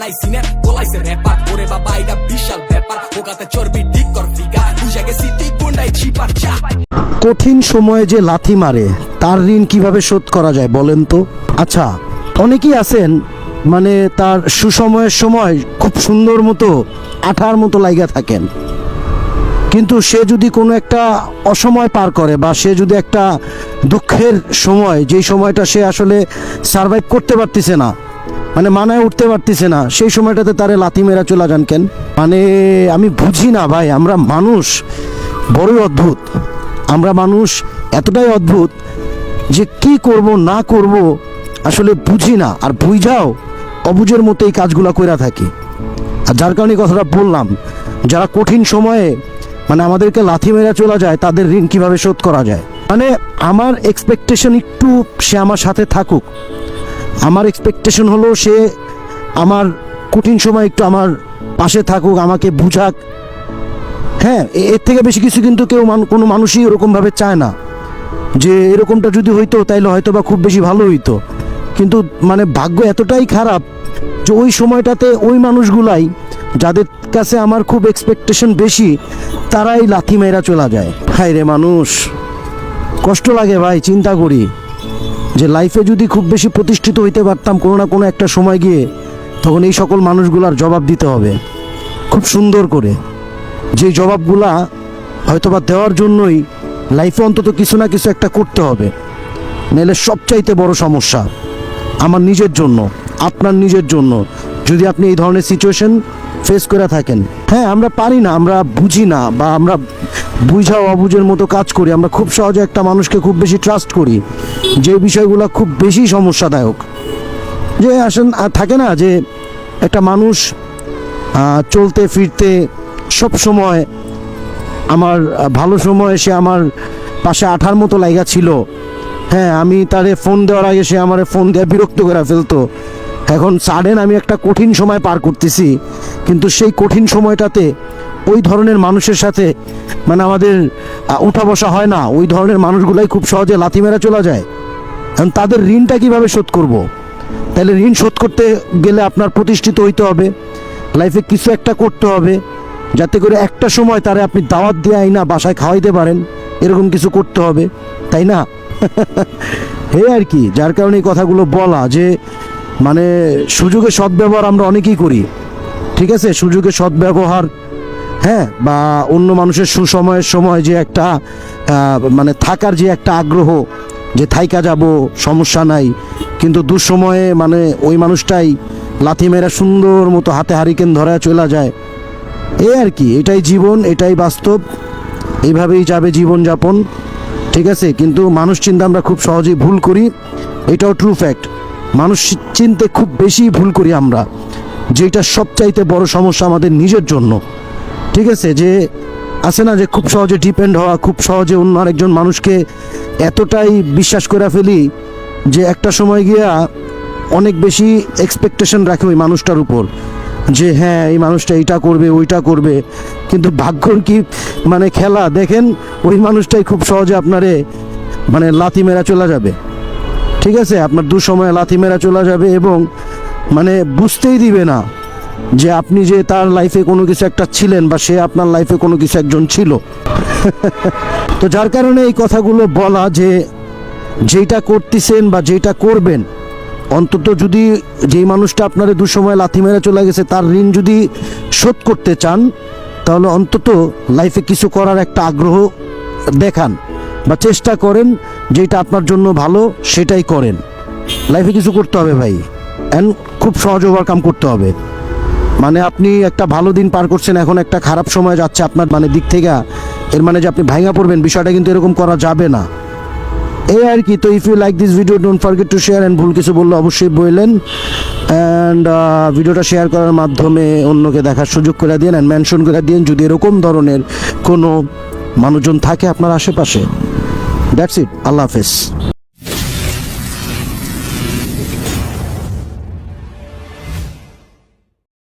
বানাইছি না বলাইছে র্যাপার ওরে বাবা এটা বিশাল ব্যাপার ওকাতে চর্বি ঠিক কর ফিগা বুঝে গেছি তুই কোনটাই চিপার চা। কঠিন সময়ে যে লাথি মারে তার ঋণ কিভাবে শোধ করা যায় বলেন তো? আচ্ছা, অনেকেই আছেন মানে তার সুসময়ের সময় খুব সুন্দর মতো আঠার মতো লাইগা থাকেন, কিন্তু সে যদি কোনো একটা অসময় পার করে বা সে যদি একটা দুঃখের সময়, যেই সময়টা সে আসলে সারভাইভ করতে পারতেছে না, মানে মানায় উঠতে পারতেছে না, সেই সময়টাতে তারে লাথি মেরা চলে যান কেন? মানে আমি বুঝি না ভাই, আমরা মানুষ বড়ই অদ্ভুত। আমরা মানুষ এতটাই অদ্ভুত যে কি করব না করব আসলে বুঝি না, আর বুঝাও অবুঝের মতো এই কাজগুলো কইরা থাকি। আর যার কারণে কথাটা বললাম, যারা কঠিন সময়ে মানে আমাদেরকে লাথি মেরা চলে যায় তাদের ঋণ কিভাবে শোধ করা যায়। মানে আমার এক্সপেকটেশন একটু সে আমার সাথে থাকুক, আমার এক্সপেকটেশন হলো সে আমার কঠিন সময় একটু আমার পাশে থাকুক, আমাকে বুঝাক। হ্যাঁ, এর থেকে বেশি কিছু কিন্তু কেউ কোনো মানুষই ওরকমভাবে চায় না। যে এরকমটা যদি হইতো তাইলে হয়তো বা খুব বেশি ভালো হইতো, কিন্তু মানে ভাগ্য এতটাই খারাপ যে ওই সময়টাতে ওই মানুষগুলাই যাদের কাছে আমার খুব এক্সপেকটেশন বেশি তারাই লাথি মেরা চলে যায়। হায় রে মানুষ, কষ্ট লাগে ভাই। চিন্তা করি যে লাইফে যদি খুব বেশি প্রতিষ্ঠিত হইতে পারতাম কোনো না কোনো একটা সময় গিয়ে, তখন এই সকল মানুষগুলার জবাব দিতে হবে খুব সুন্দর করে। যে জবাবগুলা হয়তোবা দেওয়ার জন্যই লাইফে অন্তত কিছু না কিছু একটা করতে হবে, নাহলে সবচাইতে বড় সমস্যা আমার নিজের জন্য, আপনার নিজের জন্য, যদি আপনি এই ধরনের সিচুয়েশন ফেস করে থাকেন। হ্যাঁ, আমরা পারি না, আমরা বুঝি না, বা আমরা বুঝাও অবুঝের মতো কাজ করি। আমরা খুব সহজে একটা মানুষকে খুব বেশি ট্রাস্ট করি, যে বিষয়গুলো খুব বেশি সমস্যাদায়ক। যে আসেন থাকে না যে একটা মানুষ চলতে ফিরতে সব সময় আমার ভালো সময় সে আমার পাশে আঠার মতো লাইগা ছিল। হ্যাঁ, আমি তারে ফোন দেওয়ার আগে সে আমার ফোন দিয়ে বিরক্ত করে ফেলতো। এখন সাডেন আমি একটা কঠিন সময় পার করতেছি, কিন্তু সেই কঠিন সময়টাতে ওই ধরনের মানুষের সাথে মানে আমাদের উঠা বসা হয় না। ওই ধরনের মানুষগুলাই খুব সহজে লাথি মেরা চলে যায়। এখন তাদের ঋণটা কিভাবে শোধ করব? তাহলে ঋণ শোধ করতে গেলে আপনার প্রতিষ্ঠিত হইতে হবে, লাইফে কিছু একটা করতে হবে, যাতে করে একটা সময় তারে আপনি দাওয়াত দিয়ে আইনা বাসায় খাওয়াইতে পারেন, এরকম কিছু করতে হবে, তাই না? হে আর কি, যার কারণে এই কথাগুলো বলা যে মানে সুযোগের সদ্ব্যবহার আমরা অনেকেই করি, ঠিক আছে? সুযোগের সদ্ব্যবহার, হ্যাঁ, বা অন্য মানুষের সুসময়ের সময় যে একটা মানে থাকার যে একটা আগ্রহ, যে থাইকা যাব সমস্যা নাই, কিন্তু দুঃসময়ে মানে ওই মানুষটাই লাথি মেরা সুন্দর মতো হাতে হারিকেন ধরা চলে যায়। এই আর কি, এটাই জীবন, এটাই বাস্তব, এইভাবেই যাবে জীবনযাপন, ঠিক আছে? কিন্তু মানুষ চিন্তা আমরা খুব সহজেই ভুল করি, এটাও ট্রু ফ্যাক্ট। মানুষ চিনতে খুব বেশি ভুল করি আমরা, যেটা সবচাইতে বড় সমস্যা আমাদের নিজের জন্য, ঠিক আছে? যে আছে না যে খুব সহজে ডিপেন্ড হওয়া, খুব সহজে অন্য আরেকজন মানুষকে এতটাই বিশ্বাস করে ফেলি যে একটা সময় গিয়া অনেক বেশি এক্সপেকটেশন রাখে ওই মানুষটার উপর, যে হ্যাঁ এই মানুষটা এইটা করবে ওইটা করবে, কিন্তু ভাগ্যর কি মানে খেলা দেখেন, ওই মানুষটাই খুব সহজে আপনারে মানে লাথি মেরা চলে যাবে, ঠিক আছে? আপনার দুঃসময়ে লাথি মেরা চলে যাবে এবং মানে বুঝতেই দিবে না যে আপনি যে তার লাইফে কোনো কিছু একটা ছিলেন, বা সে আপনার লাইফে কোনো কিছু একজন ছিল। তো যার কারণে এই কথাগুলো বলা যে যেটা করতেছেন বা যেটা করবেন, অন্তত যদি যেই মানুষটা আপনার দুঃসময়ে লাথি মেরে চলে গেছে তার ঋণ যদি শোধ করতে চান, তাহলে অন্তত লাইফে কিছু করার একটা আগ্রহ দেখান বা চেষ্টা করেন, যেটা আপনার জন্য ভালো সেটাই করেন। লাইফে কিছু করতে হবে ভাই, অ্যান্ড খুব সহজ ওভারকাম করতে হবে। মানে আপনি একটা ভালো দিন পার করছেন, এখন একটা খারাপ সময় যাচ্ছে আপনার মানে দিক থেকে, এর মানে যে আপনি ভাঙা পড়বেন, বিষয়টা কিন্তু এরকম করা যাবে না। এই আর কি। তো if you like this video don't forget to share, and ভুল কিছু বললে অবশ্যই বললেন, অ্যান্ড ভিডিওটা শেয়ার করার মাধ্যমে অন্যকে দেখার সুযোগ করে দিন, অ্যান্ড মেনশন করে দিন যদি এরকম ধরনের কোনো মানুষজন থাকে আপনার আশেপাশে। দ্যাটস ইট, আল্লাহ হাফেজ।